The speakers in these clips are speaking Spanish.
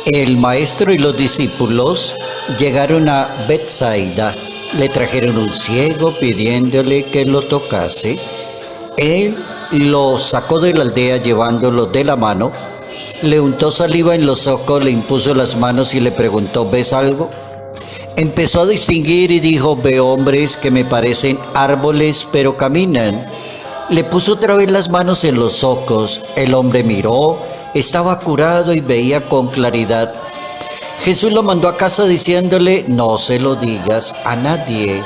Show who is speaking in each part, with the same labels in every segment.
Speaker 1: El maestro y los discípulos llegaron a Betsaida. Le trajeron un ciego pidiéndole que lo tocase. Él lo sacó de la aldea llevándolo de la mano. Le untó saliva en los ojos, le impuso las manos y le preguntó: ¿ves algo? Empezó a distinguir y dijo: veo hombres que me parecen árboles, pero caminan. Le puso otra vez las manos en los ojos. El hombre miró, estaba curado y veía con claridad. Jesús lo mandó a casa diciéndole: no se lo digas a nadie.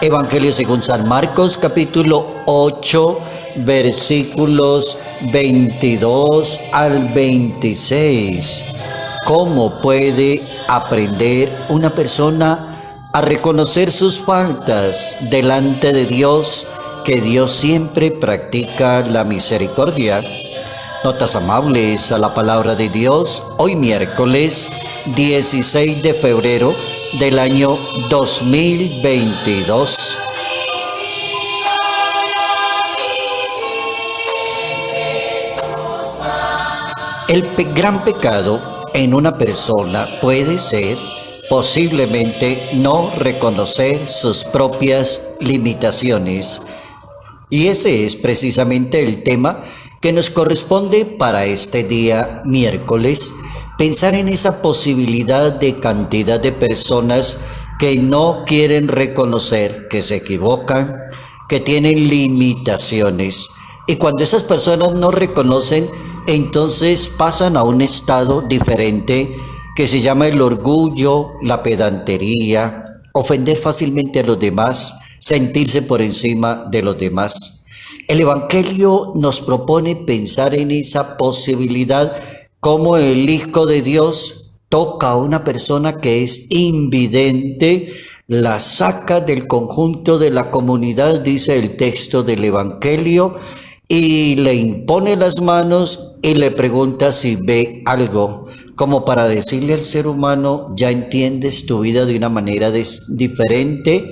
Speaker 1: Evangelio según San Marcos, capítulo 8, versículos 22 al 26. ¿Cómo puede aprender una persona a reconocer sus faltas delante de Dios, que Dios siempre practica la misericordia? Notas amables a la palabra de Dios, hoy miércoles 16 de febrero del año 2022. El gran pecado en una persona puede ser posiblemente no reconocer sus propias limitaciones. Y ese es precisamente el tema que nos corresponde para este día miércoles, pensar en esa posibilidad de cantidad de personas que no quieren reconocer que se equivocan, que tienen limitaciones. Y cuando esas personas no reconocen, entonces pasan a un estado diferente que se llama el orgullo, la pedantería, ofender fácilmente a los demás, sentirse por encima de los demás. El Evangelio nos propone pensar en esa posibilidad, como el Hijo de Dios toca a una persona que es invidente, la saca del conjunto de la comunidad, dice el texto del Evangelio, y le impone las manos y le pregunta si ve algo, como para decirle al ser humano: ya entiendes tu vida de una manera diferente.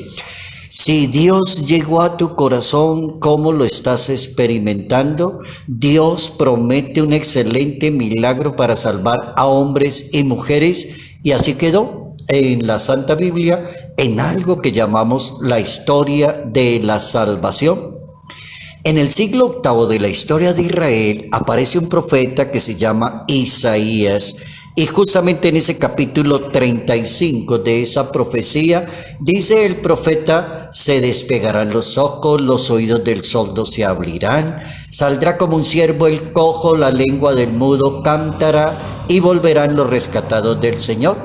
Speaker 1: Si Dios llegó a tu corazón, ¿cómo lo estás experimentando? Dios promete un excelente milagro para salvar a hombres y mujeres, y así quedó en la Santa Biblia en algo que llamamos la historia de la salvación. En el siglo VIII de la historia de Israel aparece un profeta que se llama Isaías, y justamente en ese capítulo 35 de esa profecía dice el profeta: se despegarán los ojos, los oídos del sordo se abrirán, saldrá como un ciervo el cojo, la lengua del mudo cantará, y volverán los rescatados del Señor.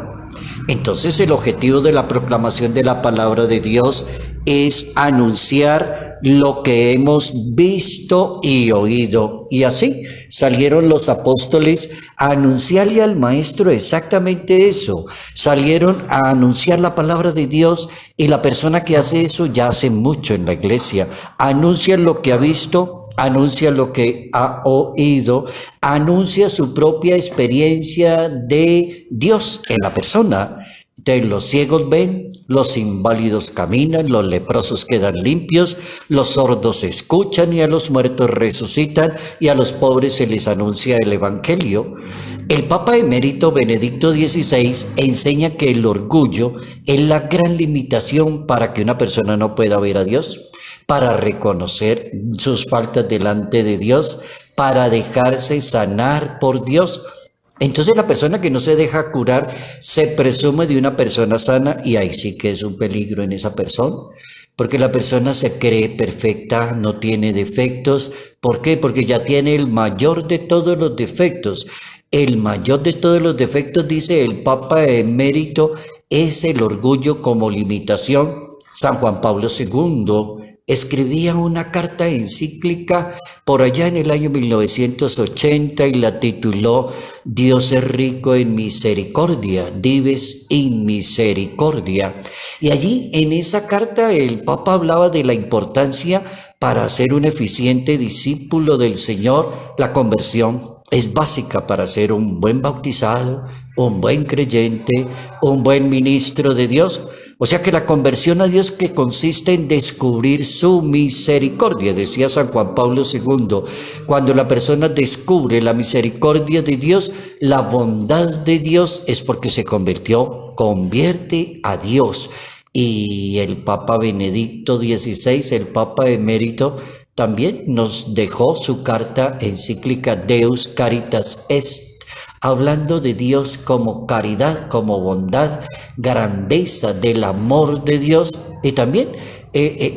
Speaker 1: Entonces el objetivo de la proclamación de la palabra de Dios es anunciar lo que hemos visto y oído. Y así salieron los apóstoles a anunciarle al Maestro exactamente eso. Salieron a anunciar la palabra de Dios, y la persona que hace eso ya hace mucho en la iglesia. Anuncia lo que ha visto, anuncia lo que ha oído, anuncia su propia experiencia de Dios en la persona. Entonces, los ciegos ven, los inválidos caminan, los leprosos quedan limpios, los sordos escuchan, y a los muertos resucitan, y a los pobres se les anuncia el Evangelio. El Papa Emérito Benedicto XVI enseña que el orgullo es la gran limitación para que una persona no pueda ver a Dios, para reconocer sus faltas delante de Dios, para dejarse sanar por Dios. Entonces la persona que no se deja curar se presume de una persona sana, y ahí sí que es un peligro en esa persona, porque la persona se cree perfecta, no tiene defectos. ¿Por qué? Porque ya tiene el mayor de todos los defectos. El mayor de todos los defectos, dice el Papa Emérito, es el orgullo como limitación. San Juan Pablo II escribía una carta encíclica por allá en el año 1980 y la tituló: Dios es rico en misericordia, dives in misericordia. Y allí en esa carta el Papa hablaba de la importancia para ser un eficiente discípulo del Señor. La conversión es básica para ser un buen bautizado, un buen creyente, un buen ministro de Dios. O sea que la conversión a Dios que consiste en descubrir su misericordia, decía San Juan Pablo II, cuando la persona descubre la misericordia de Dios, la bondad de Dios, es porque se convierte a Dios. Y el Papa Benedicto XVI, el Papa emérito, también nos dejó su carta encíclica Deus Caritas Est, hablando de Dios como caridad, como bondad, grandeza del amor de Dios, y también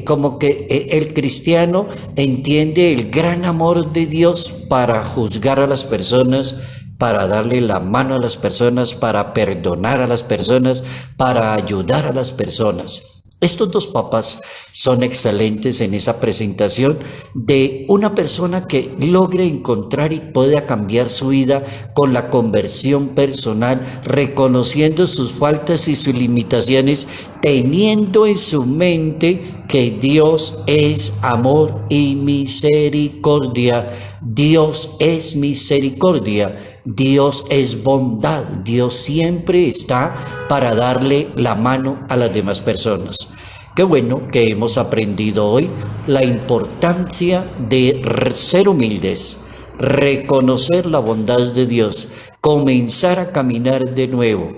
Speaker 1: como que el cristiano entiende el gran amor de Dios para juzgar a las personas, para darle la mano a las personas, para perdonar a las personas, para ayudar a las personas. Estos dos papas son excelentes en esa presentación de una persona que logre encontrar y pueda cambiar su vida con la conversión personal, reconociendo sus faltas y sus limitaciones, teniendo en su mente que Dios es amor y misericordia. Dios es misericordia. Dios es bondad, Dios siempre está para darle la mano a las demás personas. Qué bueno que hemos aprendido hoy la importancia de ser humildes, reconocer la bondad de Dios, comenzar a caminar de nuevo,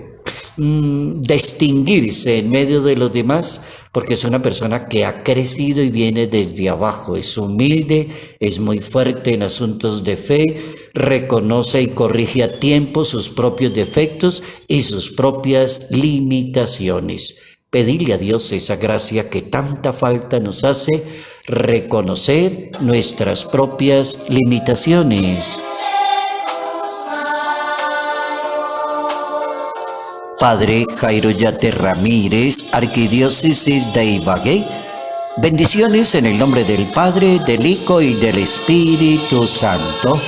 Speaker 1: distinguirse en medio de los demás, porque es una persona que ha crecido y viene desde abajo, es humilde, es muy fuerte en asuntos de fe, reconoce y corrige a tiempo sus propios defectos y sus propias limitaciones. Pedirle a Dios esa gracia que tanta falta nos hace, reconocer nuestras propias limitaciones. Padre Jairo Yate Ramírez, Arquidiócesis de Ibagué. Bendiciones en el nombre del Padre, del Hijo y del Espíritu Santo.